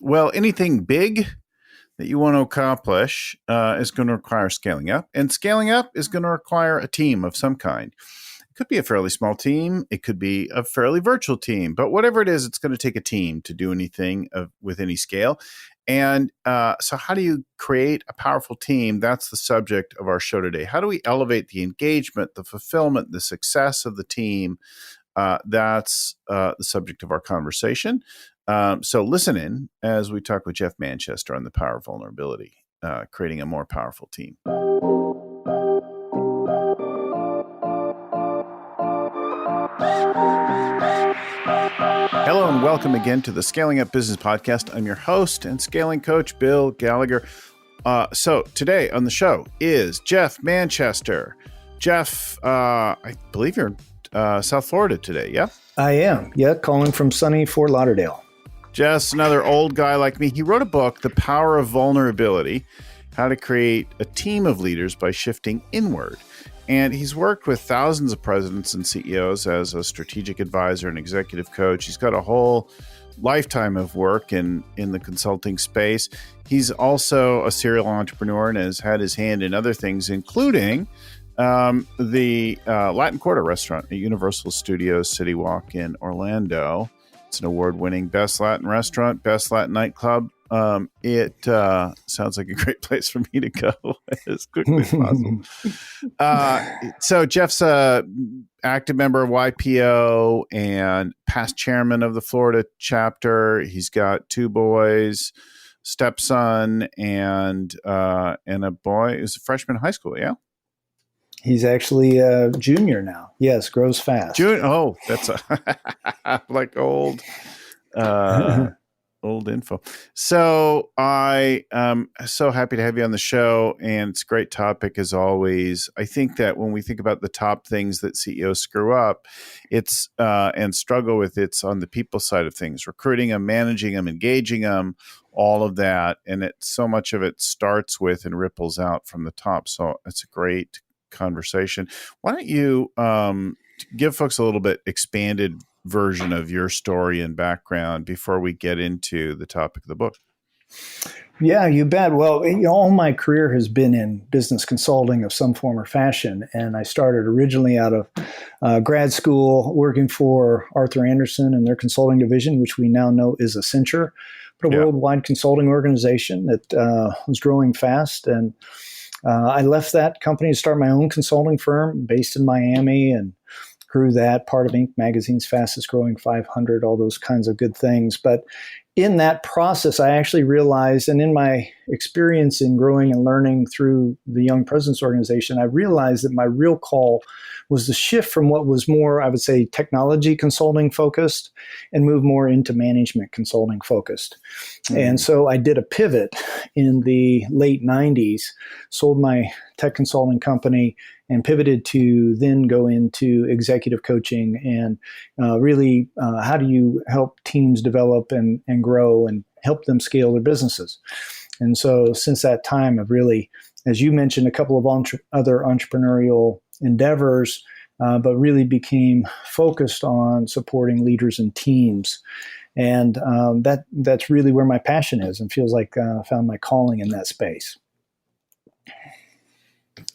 Well, anything big that you want to accomplish is going to require scaling up. And scaling up is going to require a team of some kind. It could be a fairly small team. It could be a fairly virtual team. But whatever it is, it's going to take a team to do anything with any scale. And so how do you create a powerful team? That's the subject of our show today. How do we elevate the engagement, the fulfillment, the success of the team? That's the subject of our conversation. So listen in as we talk with Jeff Manchester on the power of vulnerability, creating a more powerful team. Hello and welcome again to the Scaling Up Business Podcast. I'm your host and scaling coach, Bill Gallagher. So today on the show is Jeff Manchester. Jeff, I believe you're in South Florida today, yeah? I am, calling from sunny Fort Lauderdale. Jeff's another old guy like me. He wrote a book, The Power of Vulnerability, How to Create a Team of Leaders by Shifting Inward. And he's worked with thousands of presidents and CEOs as a strategic advisor and executive coach. He's got a whole lifetime of work in the consulting space. He's also a serial entrepreneur and has had his hand in other things, including the Latin Quarter restaurant at Universal Studios City Walk in Orlando. It's an award-winning Best Latin Restaurant, Best Latin Nightclub. It sounds like a great place for me to go as quickly as possible. So Jeff's a active member of YPO and past chairman of the Florida chapter. He's got 2 boys, stepson, and a boy who's a freshman in high school. Yeah. He's actually a junior now. Yes, grows fast. Oh, that's like old info. So I am so happy to have you on the show, and it's a great topic as always. I think that when we think about the top things that CEOs screw up, it's and struggle with, it's on the people side of things, recruiting them, managing them, engaging them, all of that, and so much of it starts with and ripples out from the top. So it's a great conversation. Why don't you give folks a little bit expanded version of your story and background before we get into the topic of the book? Yeah, you bet. Well, all my career has been in business consulting of some form or fashion. And I started originally out of grad school working for Arthur Andersen and their consulting division, which we now know is Accenture, but a worldwide consulting organization that was growing fast. And I left that company to start my own consulting firm based in Miami and grew that, part of Inc. magazine's fastest growing 500, all those kinds of good things. But in that process, I actually realized, and in my experience in growing and learning through the Young Presidents Organization, I realized that my real call was the shift from what was more, I would say, technology consulting focused and move more into management consulting focused. Mm-hmm. And so I did a pivot in the late 90s, sold my tech consulting company, and pivoted to then go into executive coaching and really how do you help teams develop and grow and help them scale their businesses. And so since that time, I've really, as you mentioned, a couple of other entrepreneurial endeavors, but really became focused on supporting leaders and teams. And that's really where my passion is, and feels like I found my calling in that space.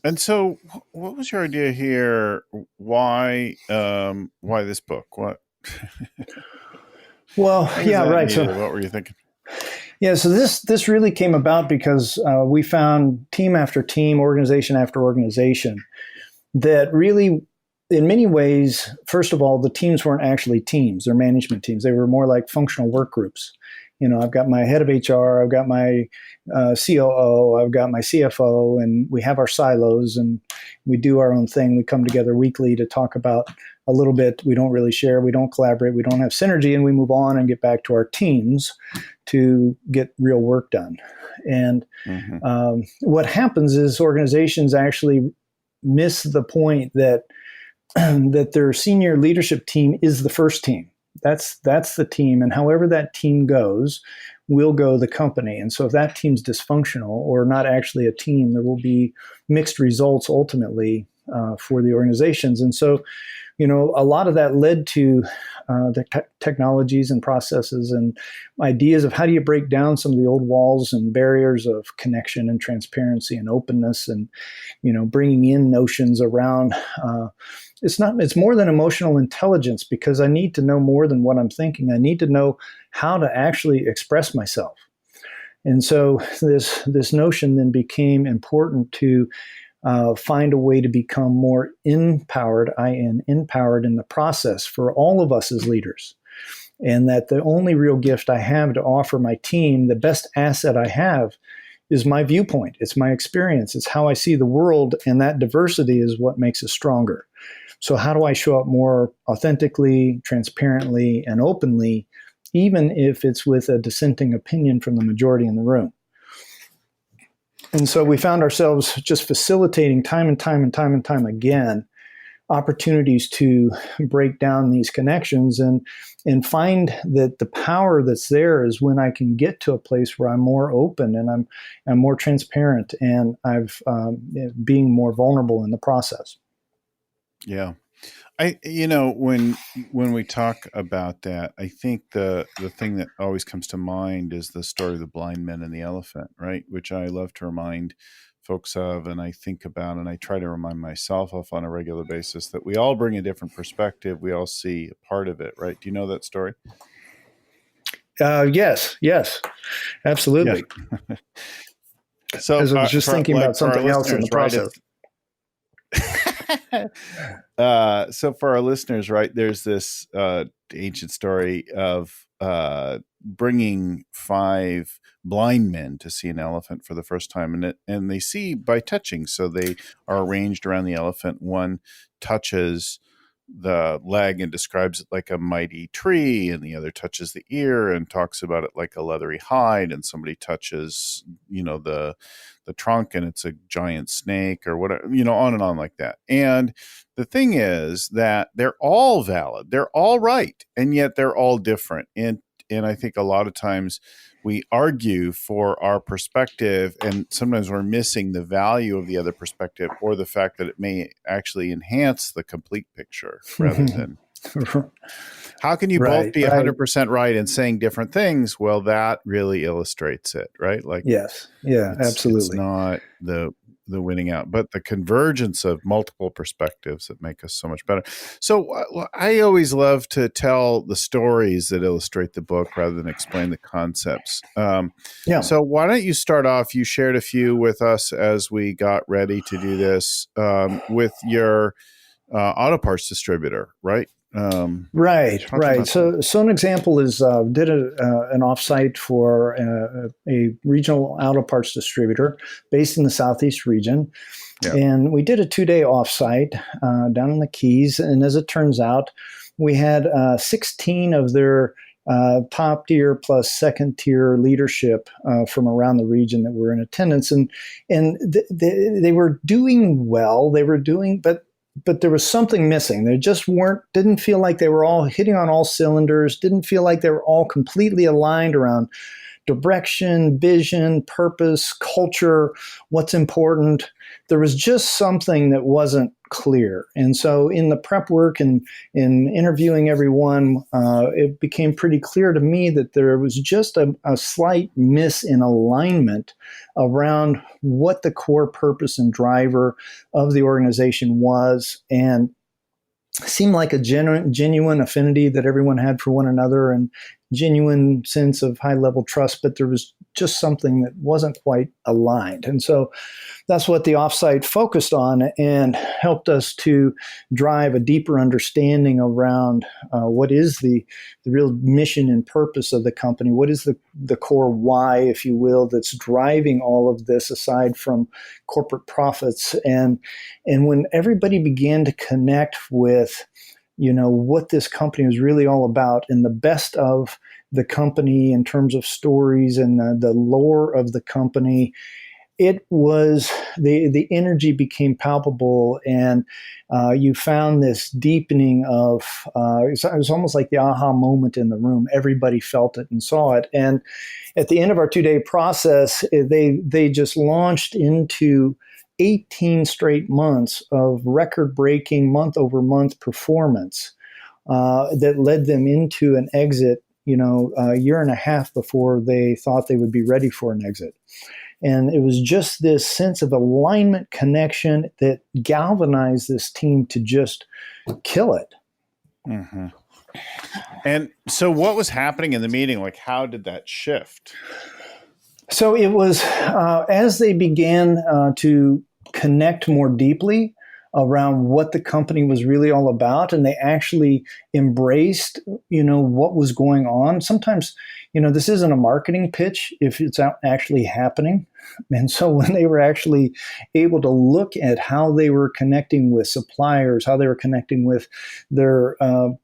And so, what was your idea here? Why this book? What? Well, yeah, right. So, what were you thinking? Yeah, so this really came about because we found team after team, organization after organization, that really, in many ways, first of all, the teams weren't actually teams; they're management teams. They were more like functional work groups. You know, I've got my head of HR, I've got my COO, I've got my CFO, and we have our silos and we do our own thing. We come together weekly to talk about a little bit. We don't really share, we don't collaborate, we don't have synergy, and we move on and get back to our teams to get real work done. And what happens is organizations actually miss the point that that their senior leadership team is the first team. That's the team, and however that team goes, will go the company. And so if that team's dysfunctional or not actually a team, there will be mixed results ultimately for the organizations. And so a lot of that led to the technologies and processes and ideas of how do you break down some of the old walls and barriers of connection and transparency and openness, and bringing in notions around. It's more than emotional intelligence, because I need to know more than what I'm thinking. I need to know how to actually express myself. And so this notion then became important to find a way to become more empowered, empowered in the process for all of us as leaders. And that the only real gift I have to offer my team, the best asset I have, is my viewpoint. It's my experience. It's how I see the world. And that diversity is what makes us stronger. So how do I show up more authentically, transparently, and openly, even if it's with a dissenting opinion from the majority in the room? And so we found ourselves just facilitating time and time again opportunities to break down these connections and find that the power that's there is when I can get to a place where I'm more open and I'm more transparent, and I've being more vulnerable in the process. Yeah. When we talk about that, I think the thing that always comes to mind is the story of the blind men and the elephant, right? Which I love to remind folks of, and I think about, and I try to remind myself of on a regular basis, that we all bring a different perspective. We all see a part of it, right? Do you know that story? Yes, absolutely. Yeah. So I was just thinking about something else in the process. So for our listeners, right, there's this ancient story of bringing 5 blind men to see an elephant for the first time, and they see by touching. So they are arranged around the elephant. One touches the leg and describes it like a mighty tree, and the other touches the ear and talks about it like a leathery hide, and somebody touches the trunk and it's a giant snake, or whatever, on and on like that. And the thing is that they're all valid, they're all right, and yet they're all different. And I think a lot of times we argue for our perspective, and sometimes we're missing the value of the other perspective, or the fact that it may actually enhance the complete picture rather than. How can you both be 100% right and saying different things? Well, that really illustrates it, right? Like, yes, yeah, absolutely. It's not the winning out, but the convergence of multiple perspectives that make us so much better. So I always love to tell the stories that illustrate the book rather than explain the concepts. So why don't you start off? You shared a few with us as we got ready to do this with your auto parts distributor, right? Right. So an example is did an offsite for a regional auto parts distributor based in the Southeast region. Yeah. And we did a 2-day offsite down in the Keys. And as it turns out, we had 16 of their top tier plus second tier leadership from around the region that were in attendance. And they were doing well. They were doing, but there was something missing. They just didn't feel like they were all hitting on all cylinders, didn't feel like they were all completely aligned around direction, vision, purpose, culture, what's important. There was just something that wasn't clear. And so in the prep work and in interviewing everyone, it became pretty clear to me that there was just a slight miss in alignment around what the core purpose and driver of the organization was, and seemed like a genuine affinity that everyone had for one another and genuine sense of high level trust, but there was just something that wasn't quite aligned. And so that's what the offsite focused on and helped us to drive a deeper understanding around what is the real mission and purpose of the company. What is the core why, if you will, that's driving all of this aside from corporate profits. And when everybody began to connect with what this company was really all about, and the best of the company in terms of stories and the lore of the company, it was the energy became palpable, and you found this deepening of it was almost like the aha moment in the room. Everybody felt it and saw it. And at the end of our 2-day process, they just launched into 18 straight months of record-breaking month-over-month performance that led them into an exit, a year and a half before they thought they would be ready for an exit. And it was just this sense of alignment, connection that galvanized this team to just kill it. Mm-hmm. And so what was happening in the meeting? Like, how did that shift? So it was as they began to connect more deeply around what the company was really all about, and they actually embraced, what was going on. Sometimes, this isn't a marketing pitch if it's actually happening. And so when they were actually able to look at how they were connecting with suppliers, how they were connecting with their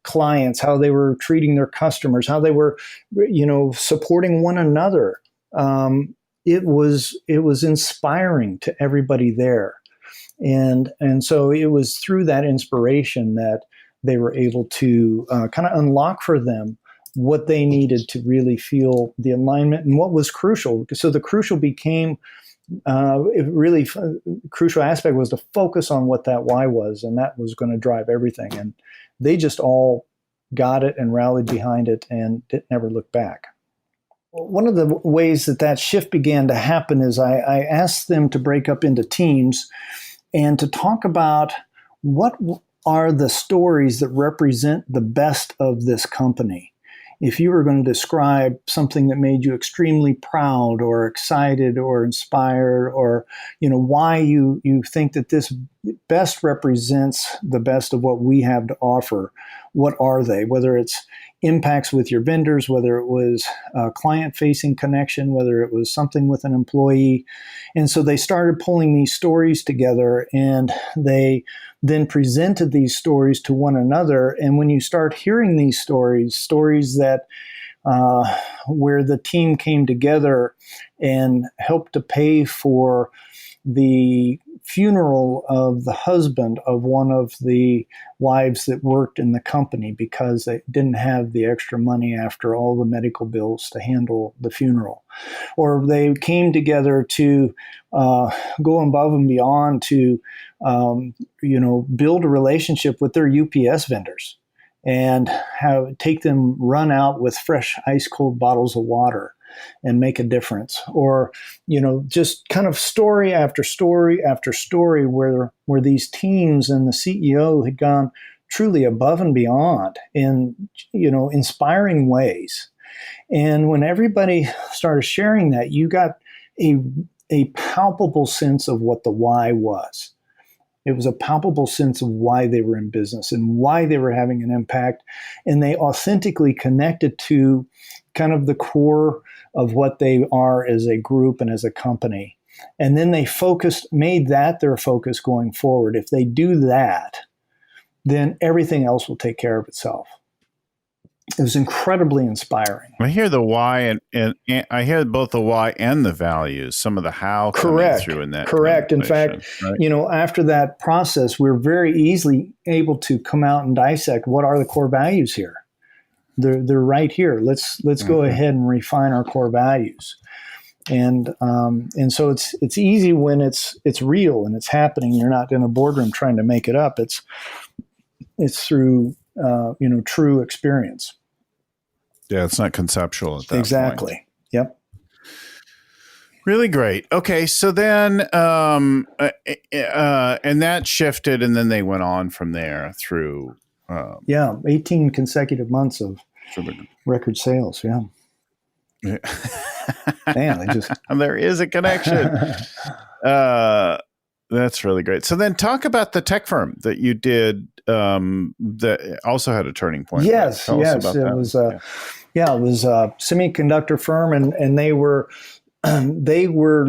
clients, how they were treating their customers, how they were, supporting one another, it was inspiring to everybody there. And so it was through that inspiration that they were able to kind of unlock for them what they needed to really feel the alignment and what was crucial. So the crucial became, crucial aspect was to focus on what that why was, and that was going to drive everything. And they just all got it and rallied behind it and never looked back. One of the ways that shift began to happen is I asked them to break up into teams and to talk about what are the stories that represent the best of this company. If you were going to describe something that made you extremely proud or excited or inspired, or why you think that this best represents the best of what we have to offer, what are they? Whether it's impacts with your vendors, whether it was a client-facing connection, whether it was something with an employee. And so they started pulling these stories together, and they then presented these stories to one another. And when you start hearing these stories that where the team came together and helped to pay for the funeral of the husband of one of the wives that worked in the company because they didn't have the extra money after all the medical bills to handle the funeral. Or they came together to go above and beyond to, build a relationship with their UPS vendors and take them run out with fresh ice cold bottles of water and make a difference. Or, just kind of story after story after story where these teams and the CEO had gone truly above and beyond in, inspiring ways. And when everybody started sharing that, you got a palpable sense of what the why was. It was a palpable sense of why they were in business and why they were having an impact. And they authentically connected to kind of the core of what they are as a group and as a company. And then they made that their focus going forward. If they do that, then everything else will take care of itself. It was incredibly inspiring. I hear the why and I hear both the why and the values, some of the how coming through in that. Correct. In fact, right? After that process, we're very easily able to come out and dissect what are the core values here. They're right here. Let's go ahead and refine our core values. And so it's easy when it's real and it's happening. You're not in a boardroom trying to make it up. It's through true experience. Yeah, it's not conceptual at that exactly. point. Yep. Really great. Okay, so then and that shifted, and then they went on from there through 18 consecutive months of record sales. Yeah. Man, there is a connection. That's really great. So then talk about the tech firm that you did that also had a turning point. Yes. It was a semiconductor firm, and they were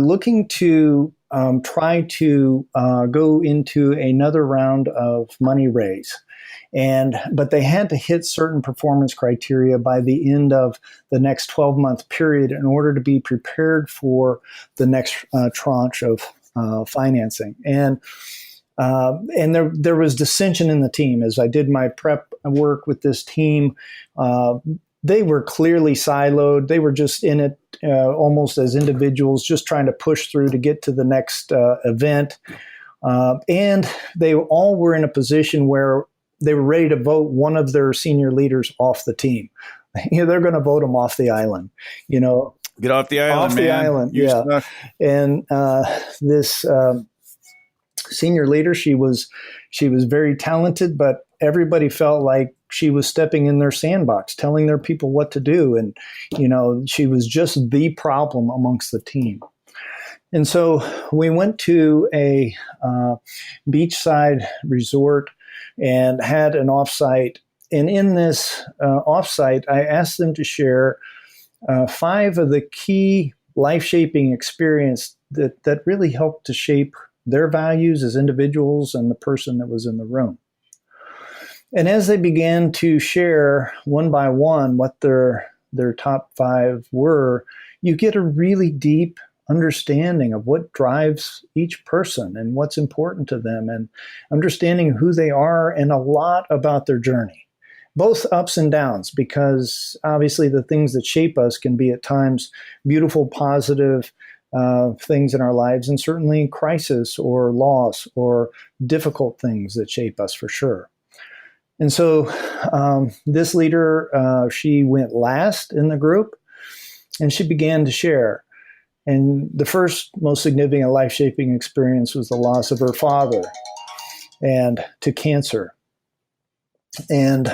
looking to try to go into another round of money raise. But they had to hit certain performance criteria by the end of the next 12-month period in order to be prepared for the next tranche of financing. And there was dissension in the team. As I did my prep work with this team, they were clearly siloed. They were just in it almost as individuals, just trying to push through to get to the next event. And they all were in a position where they were ready to vote one of their senior leaders off the team. They're going to vote them off the island. Get off the island, off man. the island, You yeah. suck. And this senior leader, she was very talented, but everybody felt like she was stepping in their sandbox, telling their people what to do. And, she was just the problem amongst the team. And so we went to a beachside resort and had an offsite. And in this offsite, I asked them to share 5 of the key life-shaping experience that really helped to shape their values as individuals and the person that was in the room. And as they began to share one by one what their top 5 were, you get a really deep understanding of what drives each person and what's important to them, and understanding who they are and a lot about their journey, both ups and downs, because obviously the things that shape us can be at times beautiful, positive things in our lives, and certainly crisis or loss or difficult things that shape us for sure. And so this leader, she went last in the group, and she began to share. And the first most significant life-shaping experience was the loss of her father, and to cancer. And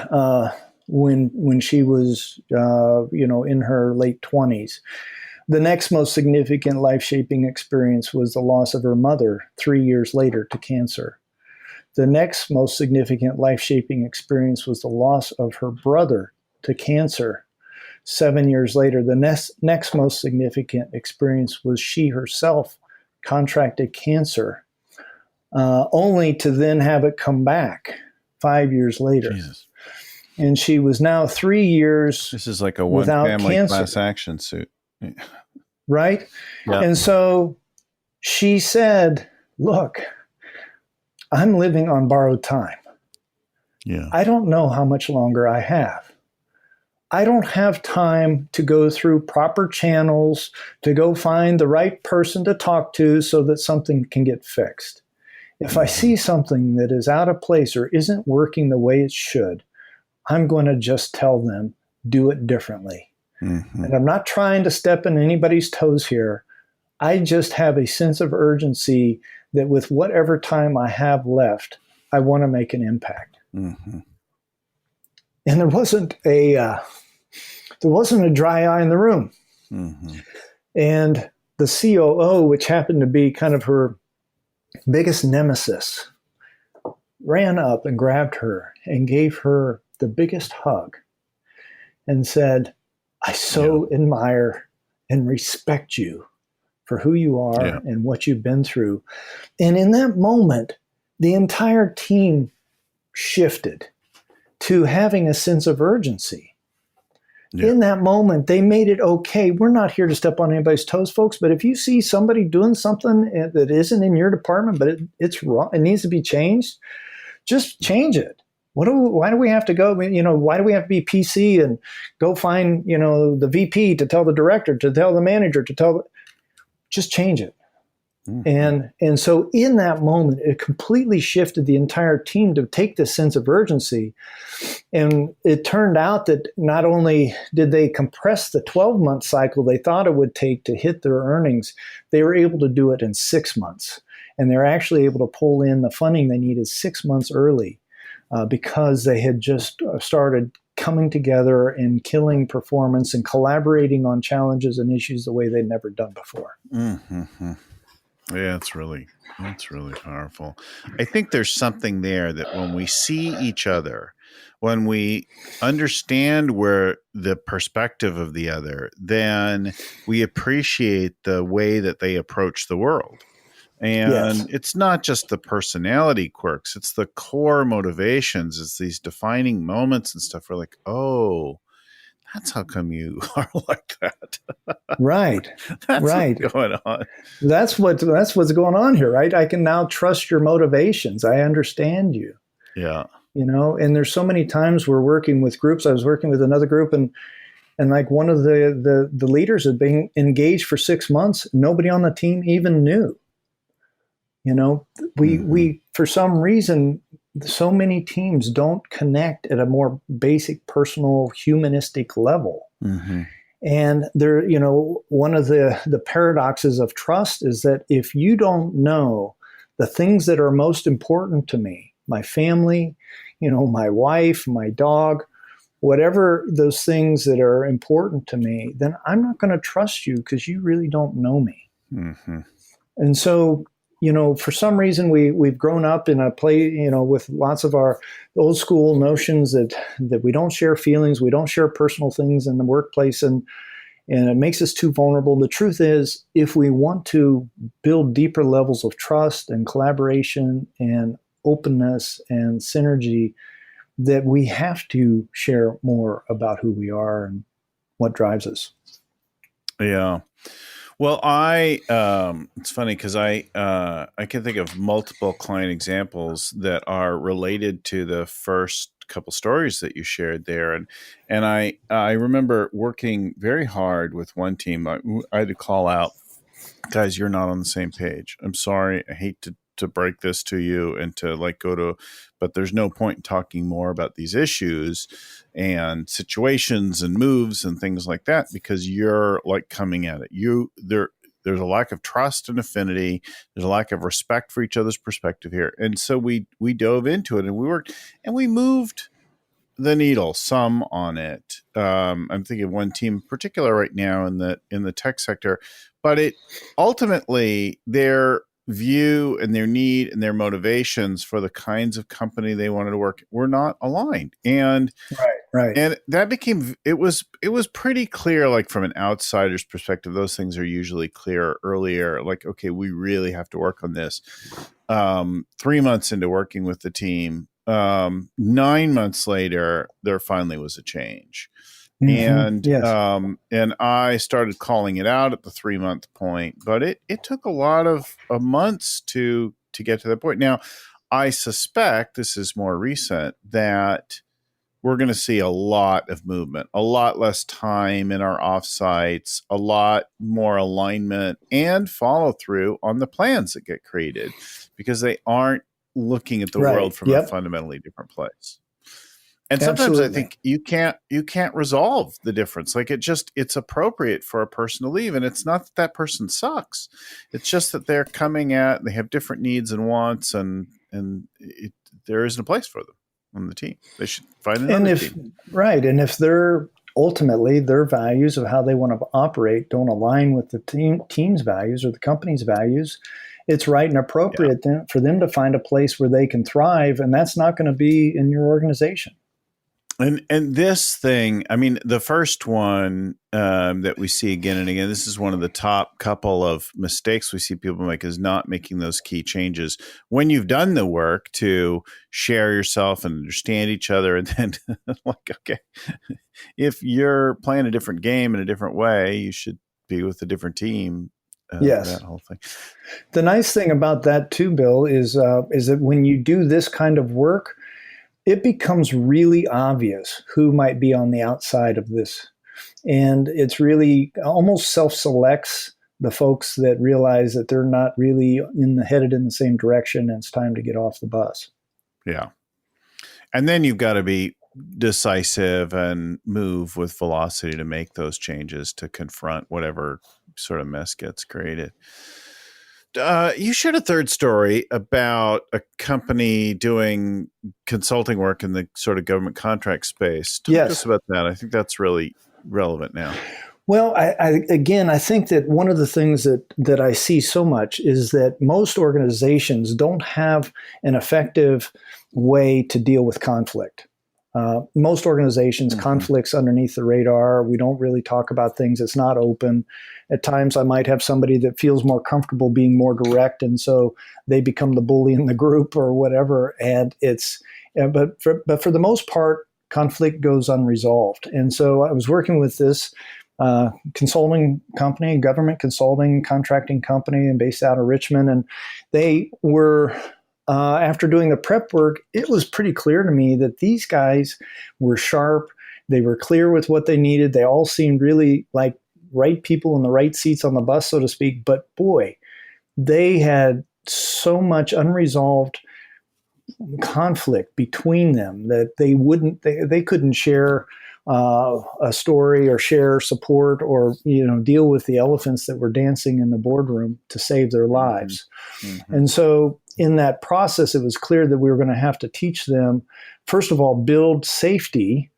when she was, in her late 20s, the next most significant life-shaping experience was the loss of her mother 3 years later to cancer. The next most significant life-shaping experience was the loss of her brother to cancer 7 years later. The next most significant experience was she herself contracted cancer, only to then have it come back 5 years later. Jesus. And she was now 3 years. This is like a one family cancer. class action suit. Right? Yeah. And so she said, look, I'm living on borrowed time. Yeah. I don't know how much longer I have. I don't have time to go through proper channels to go find the right person to talk to so that something can get fixed. If I see something that is out of place or isn't working the way it should, I'm going to just tell them, do it differently. Mm-hmm. And I'm not trying to step on anybody's toes here. I just have a sense of urgency that with whatever time I have left, I want to make an impact. Mm-hmm. And there wasn't a dry eye in the room. Mm-hmm. And the COO, which happened to be kind of her biggest nemesis, ran up and grabbed her and gave her the biggest hug and said, I so admire and respect you for who you are and what you've been through. And in that moment, the entire team shifted to having a sense of urgency. Yeah. In that moment, they made it okay. We're not here to step on anybody's toes, folks, but if you see somebody doing something that isn't in your department, but it's wrong, it needs to be changed, just change it. Why do we have to go, why do we have to be PC and go find, the VP to tell the director, to tell the manager, just change it. Mm-hmm. And so in that moment, it completely shifted the entire team to take this sense of urgency. And it turned out that not only did they compress the 12-month cycle they thought it would take to hit their earnings, they were able to do it in 6 months. And they're actually able to pull in the funding they needed 6 months early because they had just started coming together and killing performance and collaborating on challenges and issues the way they'd never done before. Mm-hmm. Yeah, that's really powerful. I think there's something there that when we see each other, when we understand where the perspective of the other, then we appreciate the way that they approach the world. And it's not just the personality quirks, it's the core motivations. It's these defining moments and stuff. We're like, oh, that's how come you are like that. Right. That's right. what's going on. That's what's going on here, right? I can now trust your motivations. I understand you. Yeah. And there's so many times we're working with groups. I was working with another group, and And like one of the leaders had been engaged for 6 months. Nobody on the team even knew. You know, we for some reason, so many teams don't connect at a more basic, personal, humanistic level. Mm-hmm. And there, you know, one of the paradoxes of trust is that if you don't know the things that are most important to me, my family, you know, my wife, my dog, whatever those things that are important to me, then I'm not going to trust you because you really don't know me. Mm-hmm. And so, you know, for some reason we've grown up in a place, you know, with lots of our old school notions that we don't share feelings, we don't share personal things in the workplace, and it makes us too vulnerable. The truth is, if we want to build deeper levels of trust and collaboration and openness and synergy, that we have to share more about who we are and what drives us. Yeah. Well, I it's funny because I can think of multiple client examples that are related to the first couple stories that you shared there, and I remember working very hard with one team. I had to call out, guys, you're not on the same page. I'm sorry. I hate to break this to you and to like go to, but there's no point in talking more about these issues and situations and moves and things like that because you're like coming at it. There's a lack of trust and affinity. There's a lack of respect for each other's perspective here. And so we dove into it and we worked and we moved the needle some on it. I'm thinking of one team in particular right now in the tech sector, but it ultimately their view and their need and their motivations for the kinds of company they wanted to work were not aligned. Right. And that became it was pretty clear, like from an outsider's perspective, those things are usually clear earlier, like, okay, we really have to work on this. 3 months into working with the team, 9 months later, there finally was a change. Mm-hmm. And Yes. and I started calling it out at the 3 month point, but it took a lot of months to get to that point. Now, I suspect this is more recent that we're going to see a lot of movement, a lot less time in our offsites, a lot more alignment and follow through on the plans that get created because they aren't looking at the world Right. from a Yep. fundamentally different place. And sometimes I Absolutely. think you can't resolve the difference. Like it's appropriate for a person to leave, and it's not that that person sucks. It's just that they're coming at they have different needs and wants, and there isn't a place for them on the team. They should find And another if team. right, and if they're ultimately their values of how they want to operate don't align with the team's values or the company's values, it's right and Yeah. appropriate then for them to find a place where they can thrive, and that's not going to be in your organization. And this thing, I mean, the first one that we see again and again, this is one of the top couple of mistakes we see people make is not making those key changes when you've done the work to share yourself and understand each other. And then like, okay, if you're playing a different game in a different way, you should be with a different team. That Yes. whole thing. The nice thing about that too, Bill, is that when you do this kind of work, it becomes really obvious who might be on the outside of this. And it's really almost self selects the folks that realize that they're not really headed in the same direction and it's time to get off the bus. Yeah. And then you've got to be decisive and move with velocity to make those changes to confront whatever sort of mess gets created. You shared a third story about a company doing consulting work in the sort of government contract space. Talk to us Yes. about that. I think that's really relevant now. Well, I think that one of the things that I see so much is that most organizations don't have an effective way to deal with conflict. Most organizations, Mm-hmm. conflicts underneath the radar. We don't really talk about things. It's not open. At times, I might have somebody that feels more comfortable being more direct, and so they become the bully in the group or whatever. And but for the most part, conflict goes unresolved. And so I was working with this consulting company, government consulting contracting company, and based out of Richmond. And they were, after doing the prep work, it was pretty clear to me that these guys were sharp. They were clear with what they needed. They all seemed really like right people in the right seats on the bus, so to speak. But boy, they had so much unresolved conflict between them that they couldn't share a story or share support or deal with the elephants that were dancing in the boardroom to save their lives. Mm-hmm. And so in that process, it was clear that we were going to have to teach them, first of all, build safety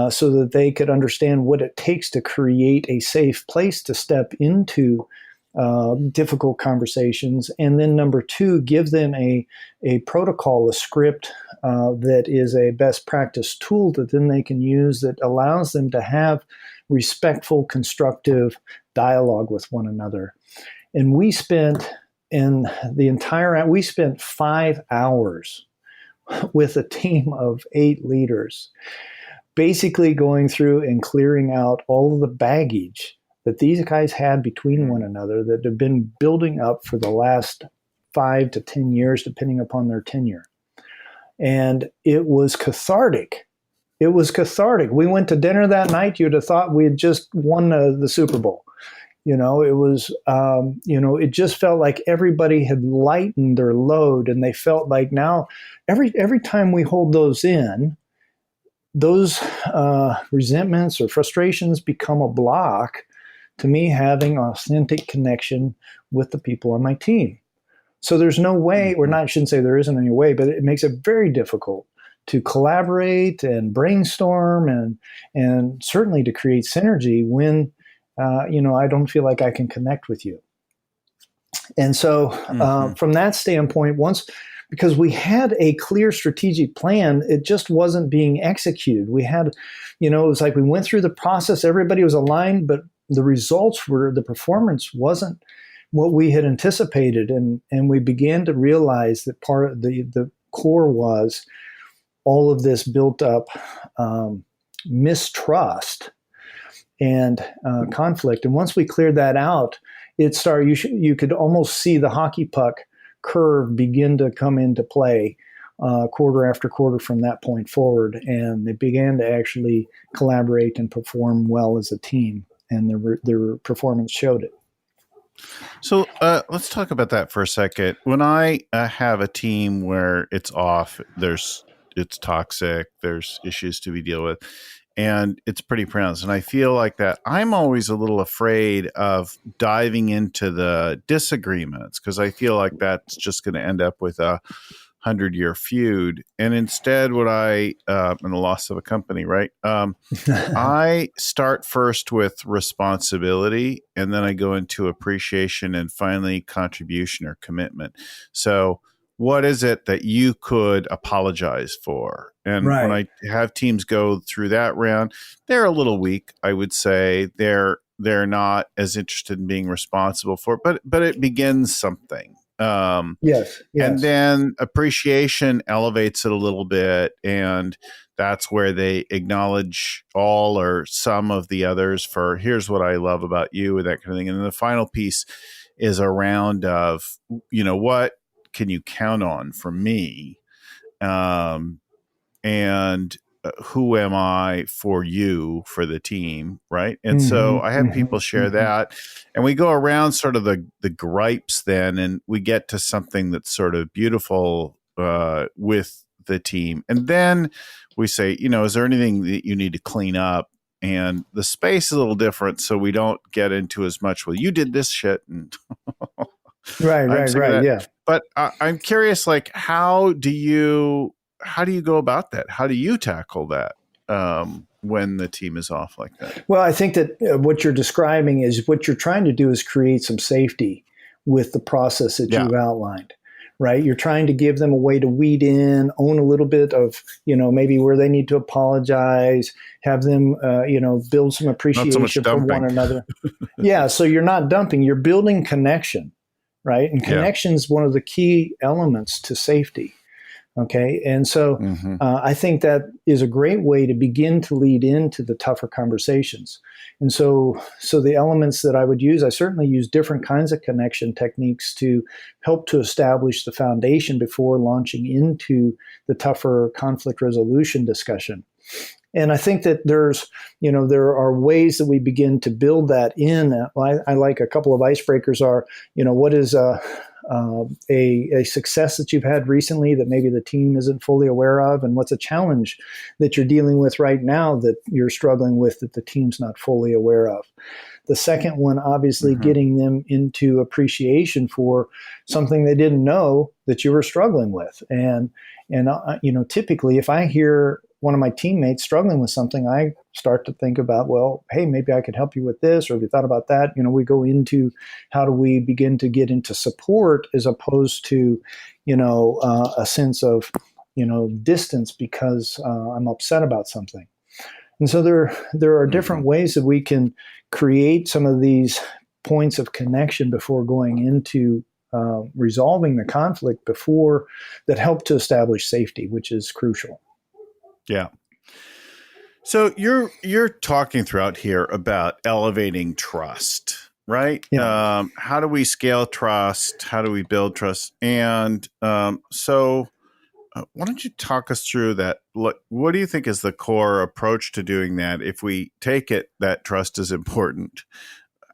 so that they could understand what it takes to create a safe place to step into difficult conversations. And then number two, give them a protocol, a script that is a best practice tool that then they can use that allows them to have respectful, constructive dialogue with one another. And we spent 5 hours with a team of 8 leaders, basically going through and clearing out all of the baggage that these guys had between one another that had been building up for the last 5 to 10 years, depending upon their tenure. And it was cathartic. It was cathartic. We went to dinner that night. You'd have thought we had just won the Super Bowl. It was, it just felt like everybody had lightened their load, and they felt like now every time we hold those in, those resentments or frustrations become a block to me having authentic connection with the people on my team. So there's no way, or not, I shouldn't say there isn't any way, but it makes it very difficult to collaborate and brainstorm and certainly to create synergy when, I don't feel like I can connect with you. And so from that standpoint, because we had a clear strategic plan, it just wasn't being executed. We had, it was like we went through the process, everybody was aligned, but the performance wasn't what we had anticipated. And we began to realize that part of the core was all of this built up mistrust and conflict. And once we cleared that out, it started, you could almost see the hockey puck curve begin to come into play quarter after quarter from that point forward. And they began to actually collaborate and perform well as a team. And their performance showed it. So let's talk about that for a second. When I have a team where it's off, it's toxic, there's issues to be dealt with, and it's pretty pronounced. And I feel like that I'm always a little afraid of diving into the disagreements because I feel like that's just going to end up with a 100-year feud. And instead, and the loss of a company, right? I start first with responsibility, and then I go into appreciation and finally contribution or commitment. So what is it that you could apologize for? And when I have teams go through that round, they're a little weak, I would say. They're not as interested in being responsible for it, but it begins something. Yes. And then appreciation elevates it a little bit, and that's where they acknowledge all or some of the others for here's what I love about you and that kind of thing. And then the final piece is a round of, what can you count on from me? And who am I for you, for the team, right? And so I have people share that, and we go around sort of the gripes then, and we get to something that's sort of beautiful with the team. And then we say, is there anything that you need to clean up? And the space is a little different, so we don't get into as much, well, you did this shit. And right. Yeah. But I'm curious, like, how do you go about that? How do you tackle that when the team is off like that? Well, I think that what you're describing is what you're trying to do is create some safety with the process that you've outlined, right? You're trying to give them a way to weed in, own a little bit of, maybe where they need to apologize, have them, build some appreciation for one another. Yeah. So you're not dumping, you're building connection, right? And connection is one of the key elements to safety. Okay. And so I think that is a great way to begin to lead into the tougher conversations. And so the elements that I would use, I certainly use different kinds of connection techniques to help to establish the foundation before launching into the tougher conflict resolution discussion. And I think that there are ways that we begin to build that in. I like a couple of icebreakers are, what is a success that you've had recently that maybe the team isn't fully aware of, and what's a challenge that you're dealing with right now that you're struggling with that the team's not fully aware of. The second one, obviously, getting them into appreciation for something they didn't know that you were struggling with. And typically, if I hear one of my teammates struggling with something, I start to think about, well, hey, maybe I could help you with this, or have you thought about that? We go into how do we begin to get into support as opposed to, a sense of, distance because I'm upset about something. And so there are different ways that we can create some of these points of connection before going into resolving the conflict before that help to establish safety, which is crucial. Yeah. So you're talking throughout here about elevating trust, right? Yeah. How do we scale trust? How do we build trust? And why don't you talk us through that? What do you think is the core approach to doing that? If we take it that trust is important,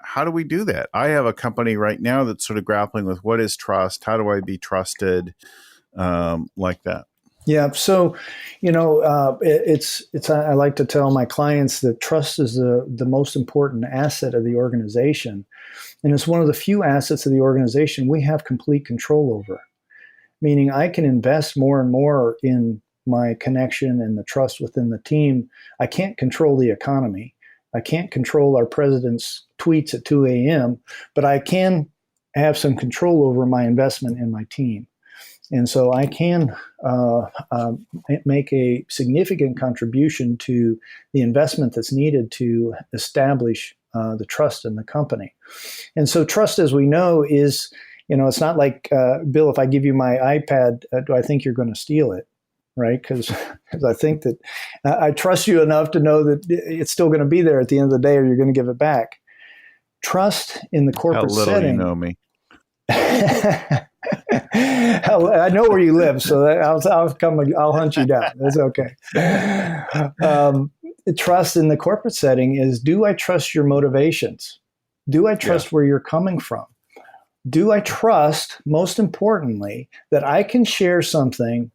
how do we do that? I have a company right now that's sort of grappling with what is trust? How do I be trusted? Like that. Yeah. So, I like to tell my clients that trust is the most important asset of the organization. And it's one of the few assets of the organization we have complete control over, meaning I can invest more and more in my connection and the trust within the team. I can't control the economy. I can't control our president's tweets at 2 a.m., but I can have some control over my investment in my team. And so I can make a significant contribution to the investment that's needed to establish the trust in the company. And so trust, as we know, is, it's not like, Bill, if I give you my iPad, do I think you're going to steal it? Right? Because I think that I trust you enough to know that it's still going to be there at the end of the day, or you're going to give it back. Trust in the corporate How little setting. you know me. I know where you live, so I'll hunt you down. That's okay. Trust in the corporate setting is: do I trust your motivations? Do I trust where you're coming from? Do I trust, most importantly, that I can share something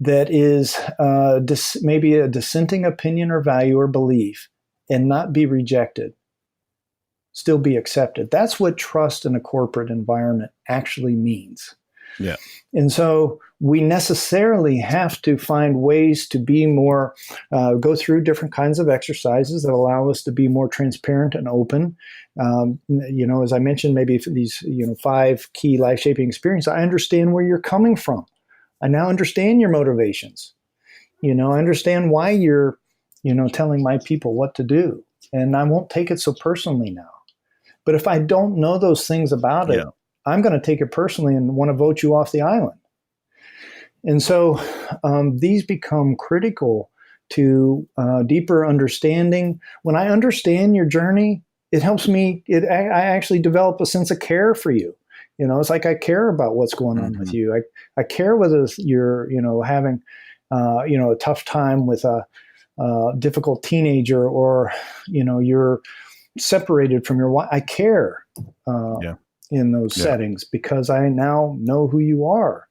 that is maybe a dissenting opinion or value or belief and not be rejected, still be accepted? That's what trust in a corporate environment actually means. Yeah. And so we necessarily have to find ways to be more, go through different kinds of exercises that allow us to be more transparent and open. As I mentioned, maybe these, 5 key life-shaping experiences, I understand where you're coming from. I now understand your motivations. I understand why you're, telling my people what to do. And I won't take it so personally now. But if I don't know those things about it, I'm going to take it personally and want to vote you off the island. And so these become critical to deeper understanding. When I understand your journey, it helps me. I actually develop a sense of care for you. It's like I care about what's going on with you. I care whether you're, having, a tough time with a difficult teenager, or, you're separated from your wife. I care in those settings because I now know who you are.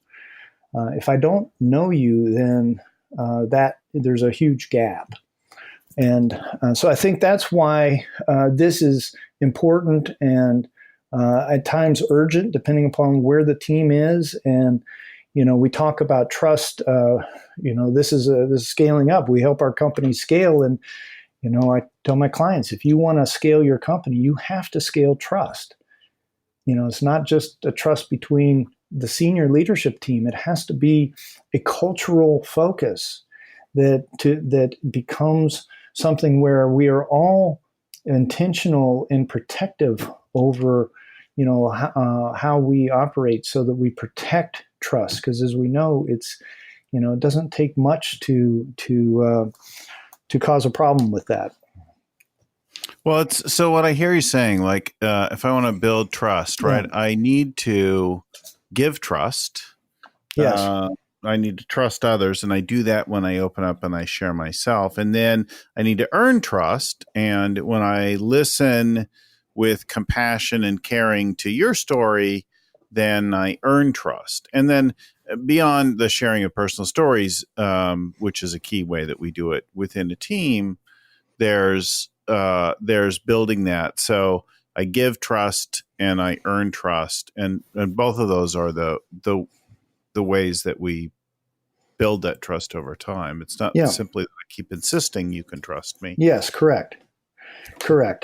If I don't know you, then that there's a huge gap. And so I think that's why this is important and at times urgent, depending upon where the team is. And, we talk about trust. This is scaling up. We help our companies scale. And, I tell my clients, if you want to scale your company, you have to scale trust. It's not just a trust between the senior leadership team. It has to be a cultural focus that becomes something where we are all intentional and protective over, how we operate, so that we protect trust. Because as we know, it's, it doesn't take much to cause a problem with that. Well, so what I hear you saying, like, if I want to build trust, right, I need to give trust. Yes. I need to trust others, and I do that when I open up and I share myself. And then I need to earn trust. And when I listen with compassion and caring to your story, then I earn trust. And then beyond the sharing of personal stories, which is a key way that we do it within a team, there's building that. So I give trust and I earn trust, and both of those are the ways that we build that trust over time. It's not simply that I keep insisting you can trust me. Yes, correct.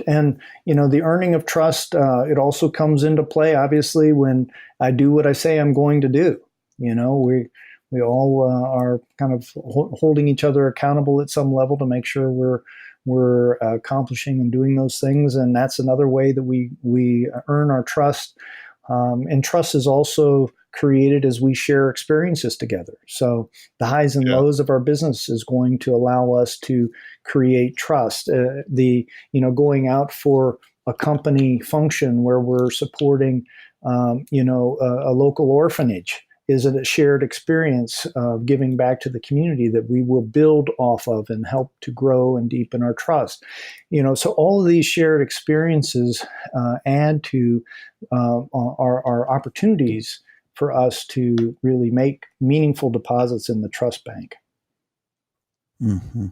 And the earning of trust, it also comes into play obviously when I do what I say I'm going to do. We all are kind of holding each other accountable at some level to make sure we're accomplishing and doing those things, and that's another way that we earn our trust. And trust is also created as we share experiences together. So the highs and lows of our business is going to allow us to create trust. Going out for a company function where we're supporting, a local orphanage is a shared experience of giving back to the community that we will build off of and help to grow and deepen our trust. So all of these shared experiences add to our opportunities for us to really make meaningful deposits in the trust bank. Mm-hmm.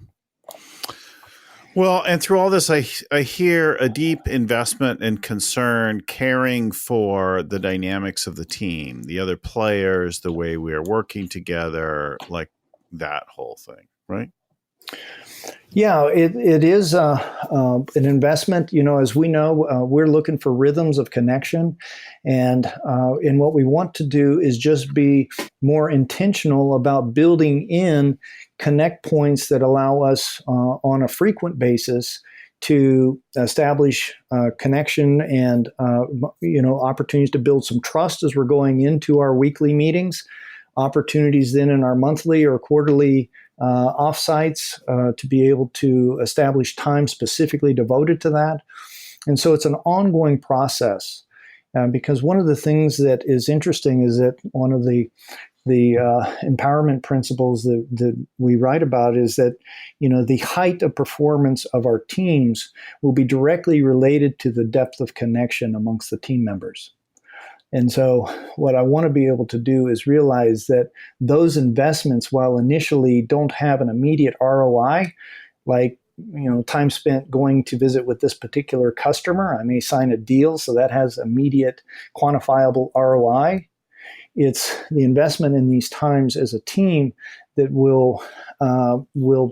Well, and through all this, I hear a deep investment and concern, caring for the dynamics of the team, the other players, the way we are working together, like that whole thing, right? Yeah, it is an investment. As we know, we're looking for rhythms of connection, and what we want to do is just be more intentional about building in connect points that allow us on a frequent basis to establish connection and opportunities to build some trust as we're going into our weekly meetings, opportunities then in our monthly or quarterly offsites to be able to establish time specifically devoted to that. And so it's an ongoing process because one of the things that is interesting is that one of the empowerment principles that we write about is that the height of performance of our teams will be directly related to the depth of connection amongst the team members. And so what I want to be able to do is realize that those investments, while initially don't have an immediate ROI, like time spent going to visit with this particular customer, I may sign a deal, so that has immediate quantifiable ROI. It's the investment in these times as a team that will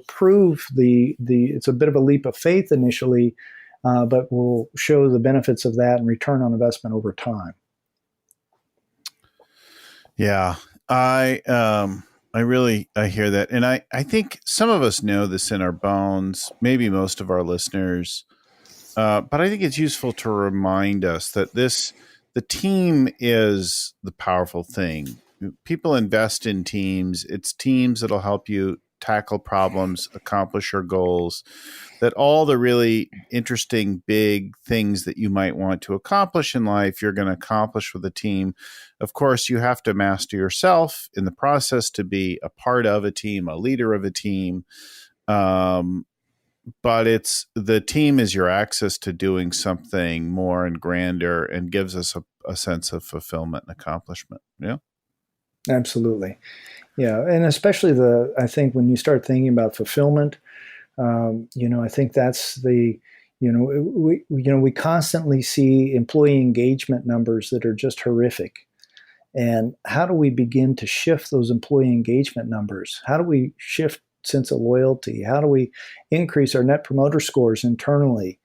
prove it's a bit of a leap of faith initially, but will show the benefits of that and return on investment over time. Yeah, I hear that. And I think some of us know this in our bones, maybe most of our listeners. But I think it's useful to remind us that the team is the powerful thing. People invest in teams. It's teams that'll help you tackle problems, accomplish your goals, that all the really interesting big things that you might want to accomplish in life, you're going to accomplish with a team. Of course, you have to master yourself in the process to be a part of a team, a leader of a team. But it's the team is your access to doing something more and grander and gives us a sense of fulfillment and accomplishment. Yeah. Absolutely. Yeah. And especially I think when you start thinking about fulfillment, I think that's we constantly see employee engagement numbers that are just horrific. And how do we begin to shift those employee engagement numbers? How do we shift sense of loyalty? How do we increase our net promoter scores internally?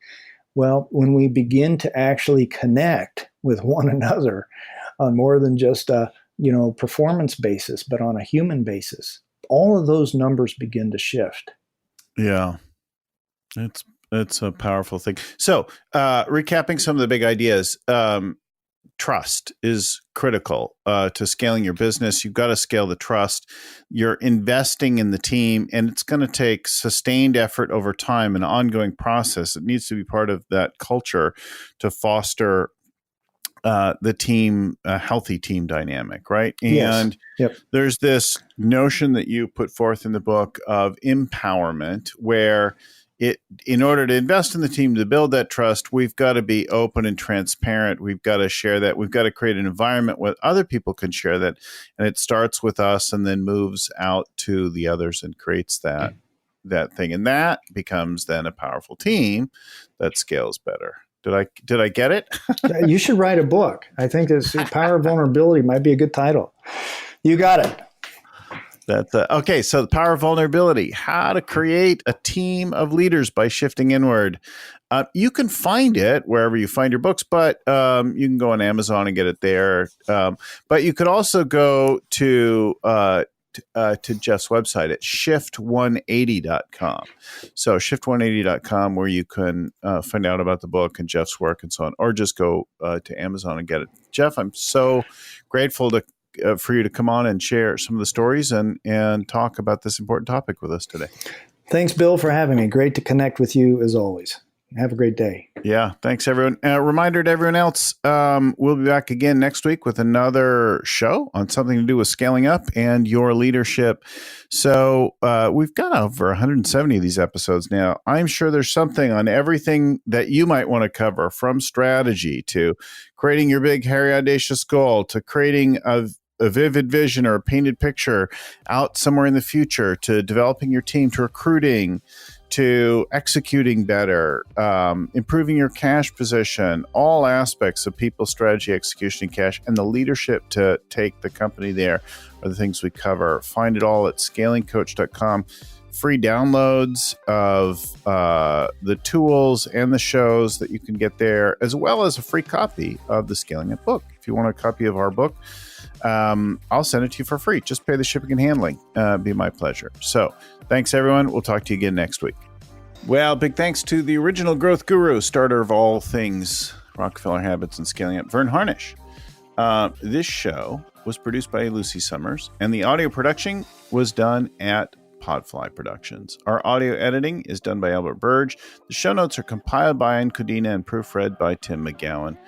Well, when we begin to actually connect with one another on more than just a performance basis, but on a human basis, all of those numbers begin to shift. Yeah, it's a powerful thing. So, recapping some of the big ideas. Trust is critical to scaling your business. You've got to scale the trust. You're investing in the team, and it's going to take sustained effort over time, an ongoing process. It needs to be part of that culture to foster the team, a healthy team dynamic, right? And yes. Yep. there's this notion that you put forth in the book of empowerment, where in order to invest in the team, to build that trust, we've got to be open and transparent. We've got to share that. We've got to create an environment where other people can share that. And it starts with us and then moves out to the others and creates that thing. And that becomes then a powerful team that scales better. Did I get it? You should write a book. I think this Power of Vulnerability might be a good title. You got it. That's okay. So the power of vulnerability, how to create a team of leaders by shifting inward. You can find it wherever you find your books, but you can go on Amazon and get it there. But you could also go to Jeff's website at shift180.com. So shift180.com, where you can find out about the book and Jeff's work and so on, or just go to Amazon and get it. Jeff, I'm so grateful for you to come on and share some of the stories and talk about this important topic with us today. Thanks, Bill, for having me. Great to connect with you as always. Have a great day. Yeah. Thanks, everyone. Reminder to everyone else, we'll be back again next week with another show on something to do with scaling up and your leadership. So we've got over 170 of these episodes now. I'm sure there's something on everything that you might want to cover, from strategy to creating your big, hairy, audacious goal, to creating a vivid vision or a painted picture out somewhere in the future, to developing your team, to recruiting, to executing better, improving your cash position. All aspects of people, strategy, execution, and cash, and the leadership to take the company there are the things we cover. Find it all at scalingcoach.com. Free downloads of the tools and the shows that you can get there, as well as a free copy of the Scaling Up book. If you want a copy of our book, I'll send it to you for free. Just pay the shipping and handling. Be my pleasure. So thanks, everyone. We'll talk to you again next week. Well, big thanks to the original growth guru, starter of all things Rockefeller Habits and Scaling Up, Vern Harnish. This show was produced by Lucy Summers, and the audio production was done at Podfly Productions. Our audio editing is done by Albert Burge. The show notes are compiled by Ann Codina and proofread by Tim McGowan.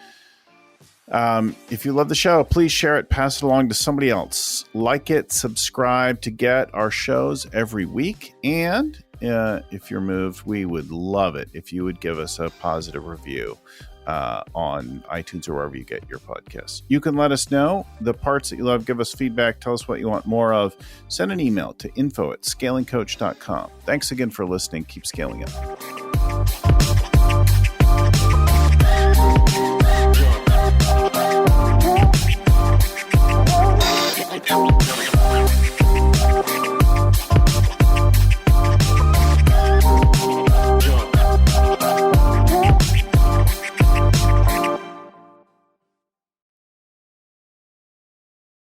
If you love the show, please share it, pass it along to somebody else. Like it, subscribe to get our shows every week. And if you're moved, we would love it if you would give us a positive review on iTunes or wherever you get your podcasts. You can let us know the parts that you love. Give us feedback. Tell us what you want more of. Send an email to info@scalingcoach.com. Thanks again for listening. Keep scaling up.